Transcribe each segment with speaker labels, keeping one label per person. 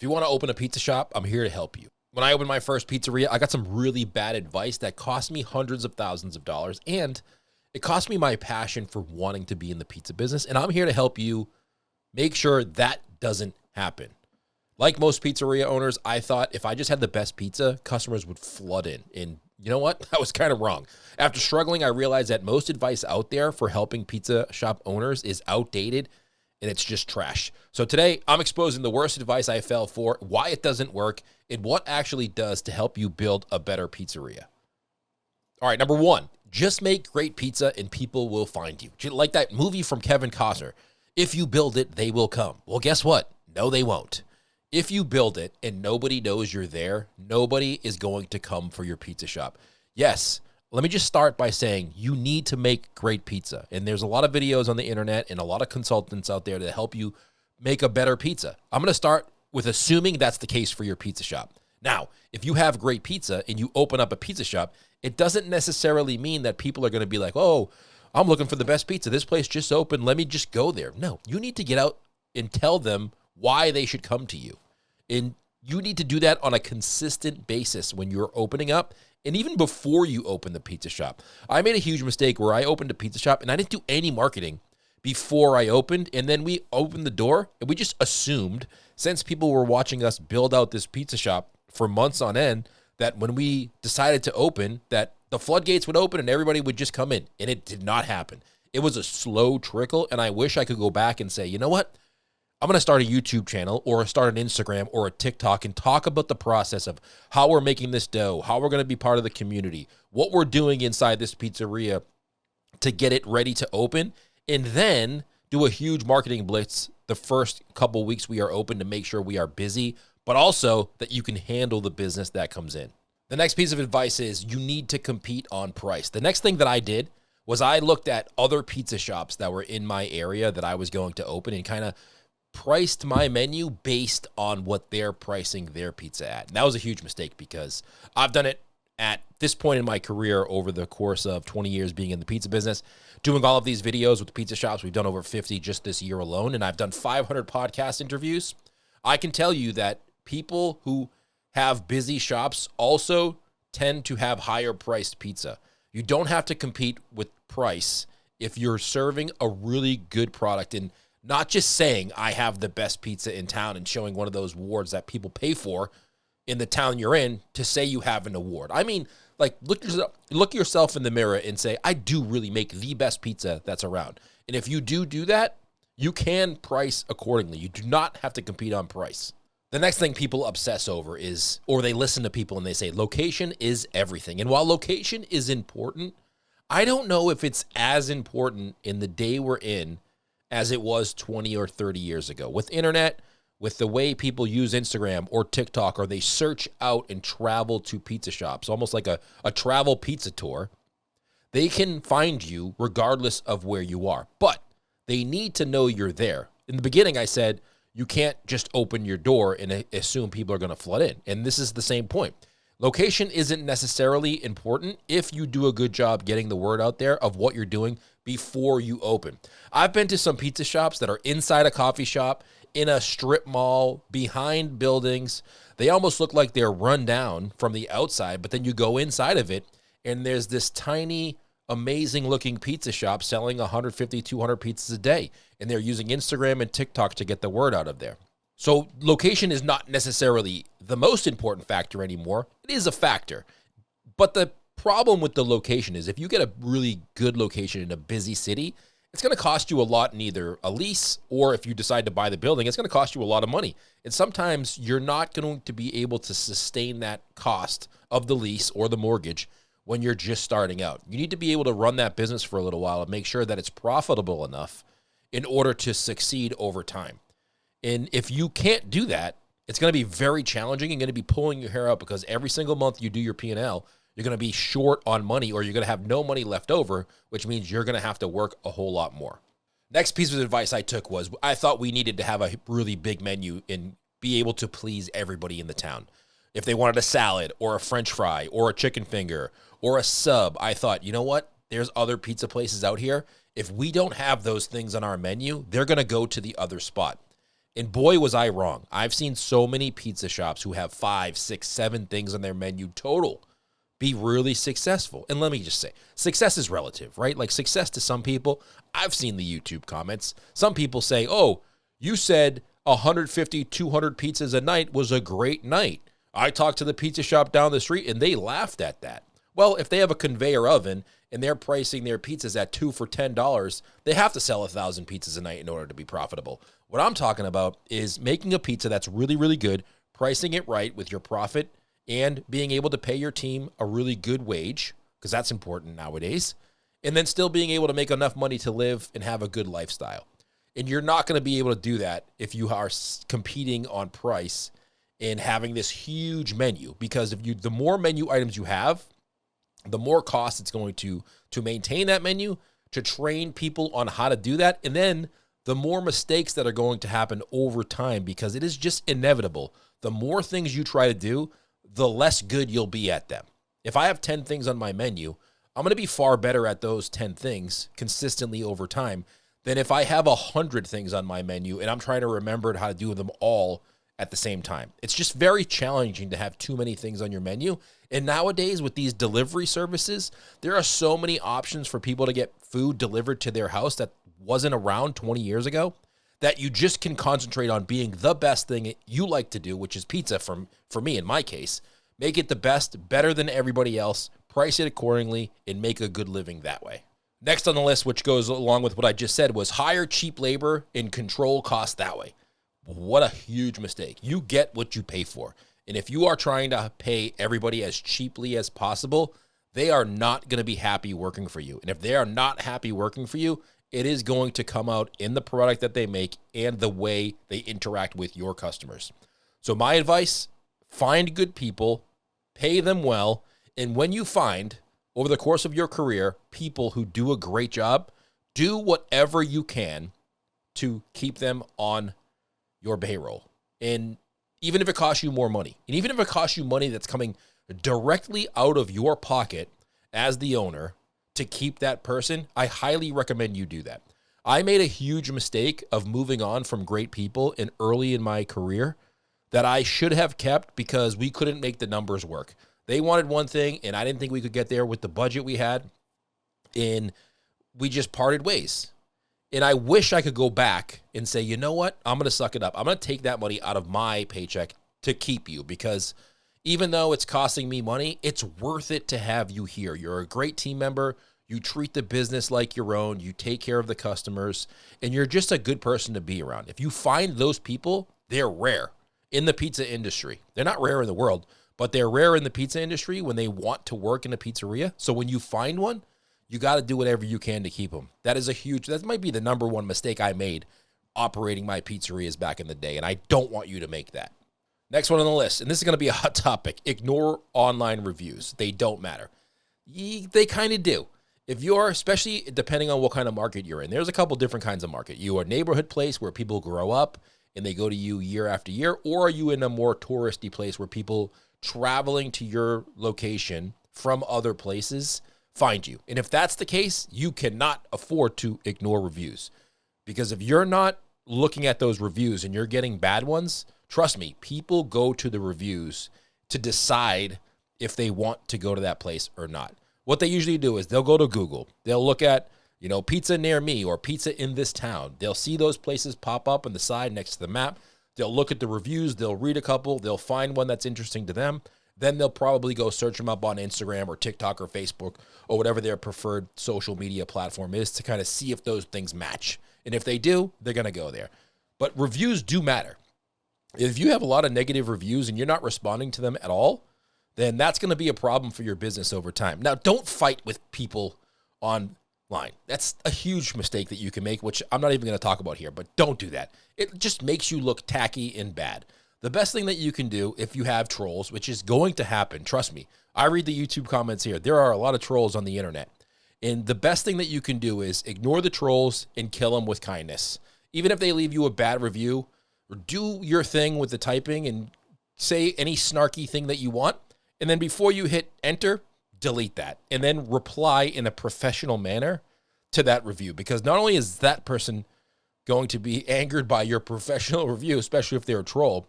Speaker 1: If you want to open a pizza shop, I'm here to help you. When I opened my first pizzeria, I got some really bad advice that cost me hundreds of thousands of dollars, and it cost me my passion for wanting to be in the pizza business, and I'm here to help you make sure that doesn't happen. Like most pizzeria owners, I thought if I just had the best pizza, customers would flood in. And you know what? I was kind of wrong. After struggling, I realized that most advice out there for helping pizza shop owners is outdated and it's just trash. So today, I'm exposing the worst advice I fell for, why it doesn't work, and what actually does to help you build a better pizzeria. All right, number one, just make great pizza and people will find you. Like that movie from Kevin Costner. If you build it, they will come. Well, guess what? No, they won't. If you build it and nobody knows you're there, nobody is going to come for your pizza shop. Yes, let me just start by saying you need to make great pizza. And there's a lot of videos on the internet and a lot of consultants out there to help you make a better pizza. I'm going to start with assuming that's the case for your pizza shop. Now, if you have great pizza and you open up a pizza shop, it doesn't necessarily mean that people are going to be like, oh, I'm looking for the best pizza. This place just opened. Let me just go there. No, you need to get out and tell them why they should come to you. And you need to do that on a consistent basis when you're opening up and even before you open the pizza shop. I made a huge mistake where I opened a pizza shop and I didn't do any marketing before I opened. And then we opened the door and we just assumed, since people were watching us build out this pizza shop for months on end, that when we decided to open, that the floodgates would open and everybody would just come in. And it did not happen. It was a slow trickle. And I wish I could go back and say, you know what? I'm going to start a YouTube channel or start an Instagram or a TikTok and talk about the process of how we're making this dough, how we're going to be part of the community, what we're doing inside this pizzeria to get it ready to open, and then do a huge marketing blitz the first couple weeks we are open to make sure we are busy, but also that you can handle the business that comes in. The next piece of advice is you need to compete on price. The next thing that I did was I looked at other pizza shops that were in my area that I was going to open and kind of priced my menu based on what they're pricing their pizza at. And that was a huge mistake because I've done it at this point in my career over the course of 20 years being in the pizza business, doing all of these videos with pizza shops. We've done over 50 just this year alone, and I've done 500 podcast interviews. I can tell you that people who have busy shops also tend to have higher priced pizza. You don't have to compete with price if you're serving a really good product and not just saying I have the best pizza in town and showing one of those awards that people pay for in the town you're in to say you have an award. I mean, like look yourself in the mirror and say, I do really make the best pizza that's around. And if you do that, you can price accordingly. You do not have to compete on price. The next thing people obsess over is, or they listen to people and they say, location is everything. And while location is important, I don't know if it's as important in the day we're in as it was 20 or 30 years ago. With internet, with the way people use Instagram or TikTok, or they search out and travel to pizza shops, almost like a travel pizza tour, they can find you regardless of where you are. But they need to know you're there. In the beginning, I said, you can't just open your door and assume people are going to flood in. And this is the same point. Location isn't necessarily important if you do a good job getting the word out there of what you're doing before you open. I've been to some pizza shops that are inside a coffee shop, in a strip mall, behind buildings. They almost look like they're run down from the outside, but then you go inside of it, and there's this tiny, amazing-looking pizza shop selling 150, 200 pizzas a day, and they're using Instagram and TikTok to get the word out of there. So location is not necessarily the most important factor anymore. It is a factor. But the problem with the location is if you get a really good location in a busy city, it's going to cost you a lot in either a lease or if you decide to buy the building, it's going to cost you a lot of money. And sometimes you're not going to be able to sustain that cost of the lease or the mortgage when you're just starting out. You need to be able to run that business for a little while and make sure that it's profitable enough in order to succeed over time. And if you can't do that, it's going to be very challenging and going to be pulling your hair out because every single month you do your P&L, you're going to be short on money or you're going to have no money left over, which means you're going to have to work a whole lot more. Next piece of advice I took was I thought we needed to have a really big menu and be able to please everybody in the town. If they wanted a salad or a French fry or a chicken finger or a sub, I thought, you know what? There's other pizza places out here. If we don't have those things on our menu, they're going to go to the other spot. And boy, was I wrong. I've seen so many pizza shops who have 5, 6, 7 things on their menu total be really successful. And let me just say, success is relative, right? Like success to some people, I've seen the YouTube comments. Some people say, oh, you said 150, 200 pizzas a night was a great night. I talked to the pizza shop down the street and they laughed at that. Well, if they have a conveyor oven and they're pricing their pizzas at 2 for $10, they have to sell 1,000 pizzas a night in order to be profitable. What I'm talking about is making a pizza that's really, really good, pricing it right with your profit, and being able to pay your team a really good wage, because that's important nowadays, and then still being able to make enough money to live and have a good lifestyle. And you're not going to be able to do that if you are competing on price and having this huge menu, because the more menu items you have, the more cost it's going to maintain that menu, to train people on how to do that, and then the more mistakes that are going to happen over time, because it is just inevitable. The more things you try to do, the less good you'll be at them. If I have 10 things on my menu, I'm going to be far better at those 10 things consistently over time than if I have 100 things on my menu and I'm trying to remember how to do them all at the same time. It's just very challenging to have too many things on your menu. And nowadays with these delivery services, there are so many options for people to get food delivered to their house that wasn't around 20 years ago, that you just can concentrate on being the best thing you like to do, which is pizza for me in my case. Make it the best, better than everybody else, price it accordingly, and make a good living that way. Next on the list, which goes along with what I just said, was hire cheap labor and control costs that way. What a huge mistake. You get what you pay for. And if you are trying to pay everybody as cheaply as possible, they are not going to be happy working for you. And if they are not happy working for you, it is going to come out in the product that they make and the way they interact with your customers. So my advice, find good people, pay them well, and when you find, over the course of your career, people who do a great job, do whatever you can to keep them on your payroll. And even if it costs you more money, and even if it costs you money that's coming directly out of your pocket as the owner, to keep that person, I highly recommend you do that. I made a huge mistake of moving on from great people early in my career that I should have kept because we couldn't make the numbers work. They wanted one thing, and I didn't think we could get there with the budget we had, and we just parted ways. And I wish I could go back and say, you know what? I'm going to suck it up. I'm going to take that money out of my paycheck to keep you, because even though it's costing me money, it's worth it to have you here. You're a great team member. You treat the business like your own. You take care of the customers, and you're just a good person to be around. If you find those people, they're rare in the pizza industry. They're not rare in the world, but they're rare in the pizza industry when they want to work in a pizzeria. So when you find one, you got to do whatever you can to keep them. That might be the number one mistake I made operating my pizzerias back in the day, and I don't want you to make that. Next one on the list, and this is going to be a hot topic, ignore online reviews. They don't matter. They kind of do. If you're, especially depending on what kind of market you're in, there's a couple different kinds of market. You are a neighborhood place where people grow up and they go to you year after year, or are you in a more touristy place where people traveling to your location from other places find you? And if that's the case, you cannot afford to ignore reviews, because if you're not looking at those reviews and you're getting bad ones, trust me, people go to the reviews to decide if they want to go to that place or not. What they usually do is they'll go to Google. They'll look at, pizza near me or pizza in this town. They'll see those places pop up on the side next to the map. They'll look at the reviews. They'll read a couple. They'll find one that's interesting to them. Then they'll probably go search them up on Instagram or TikTok or Facebook or whatever their preferred social media platform is to kind of see if those things match. And if they do, they're going to go there. But reviews do matter. If you have a lot of negative reviews and you're not responding to them at all, then that's going to be a problem for your business over time. Now, don't fight with people online. That's a huge mistake that you can make, which I'm not even going to talk about here, but don't do that. It just makes you look tacky and bad. The best thing that you can do if you have trolls, which is going to happen, trust me, I read the YouTube comments here. There are a lot of trolls on the internet. And the best thing that you can do is ignore the trolls and kill them with kindness. Even if they leave you a bad review, do your thing with the typing and say any snarky thing that you want. And then before you hit enter, delete that. And then reply in a professional manner to that review. Because not only is that person going to be angered by your professional review, especially if they're a troll.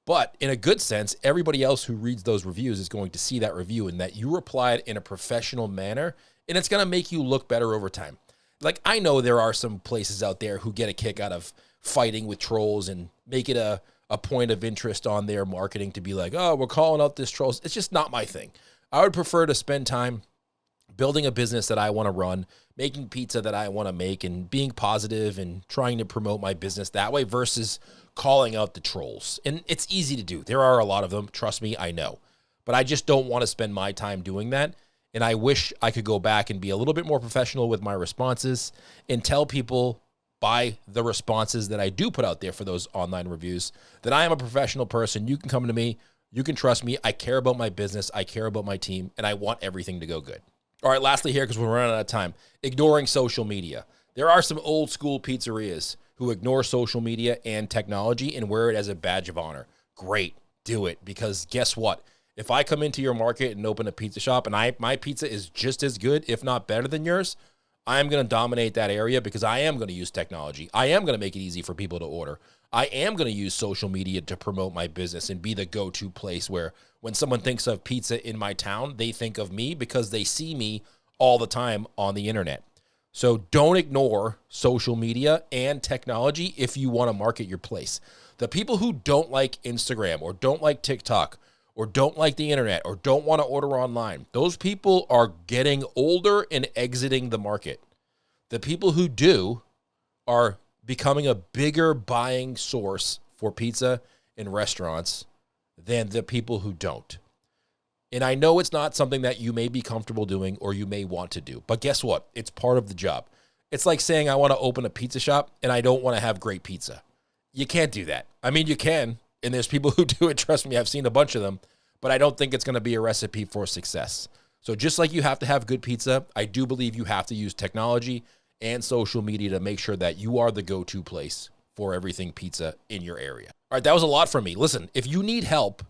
Speaker 1: But in a good sense, everybody else who reads those reviews is going to see that review and that you replied in a professional manner, and it's going to make you look better over time. Like, I know there are some places out there who get a kick out of fighting with trolls and make it a point of interest on their marketing to be like, oh, we're calling out this trolls. It's just not my thing. I would prefer to spend time building a business that I want to run, making pizza that I want to make, and being positive and trying to promote my business that way versus calling out the trolls. And it's easy to do. There are a lot of them. Trust me, I know. But I just don't want to spend my time doing that. And I wish I could go back and be a little bit more professional with my responses and tell people by the responses that I do put out there for those online reviews that I am a professional person. You can come to me. You can trust me. I care about my business. I care about my team. And I want everything to go good. All right, lastly here, because we're running out of time, ignoring social media. There are some old school pizzerias who ignore social media and technology and wear it as a badge of honor. Great, do it, because guess what? If I come into your market and open a pizza shop and my pizza is just as good, if not better than yours, I'm going to dominate that area because I am going to use technology. I am going to make it easy for people to order. I am going to use social media to promote my business and be the go-to place where when someone thinks of pizza in my town, they think of me because they see me all the time on the internet. So don't ignore social media and technology if you want to market your place. The people who don't like Instagram or don't like TikTok or don't like the internet or don't want to order online, those people are getting older and exiting the market. The people who do are becoming a bigger buying source for pizza in restaurants than the people who don't. And I know it's not something that you may be comfortable doing or you may want to do, but guess what? It's part of the job. It's like saying I want to open a pizza shop and I don't want to have great pizza. You can't do that. I mean, you can, and there's people who do it. Trust me, I've seen a bunch of them, but I don't think it's going to be a recipe for success. So just like you have to have good pizza, I do believe you have to use technology and social media to make sure that you are the go-to place for everything pizza in your area. All right, that was a lot from me. Listen, if you need help,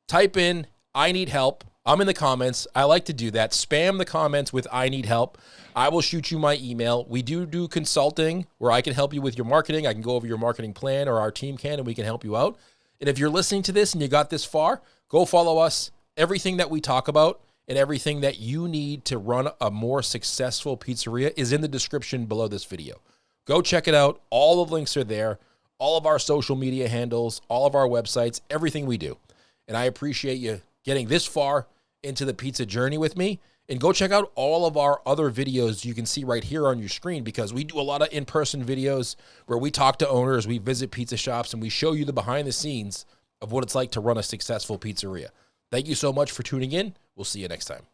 Speaker 1: type in I need help. I'm in the comments. I like to do that. Spam the comments with I need help. I will shoot you my email. We do consulting where I can help you with your marketing. I can go over your marketing plan, or our team can, and we can help you out. And if you're listening to this and you got this far, go follow us. Everything that we talk about and everything that you need to run a more successful pizzeria is in the description below this video. Go check it out. All the links are there. All of our social media handles, all of our websites, everything we do. And I appreciate you getting this far into the pizza journey with me. And go check out all of our other videos you can see right here on your screen, because we do a lot of in-person videos where we talk to owners, we visit pizza shops, and we show you the behind the scenes of what it's like to run a successful pizzeria. Thank you so much for tuning in. We'll see you next time.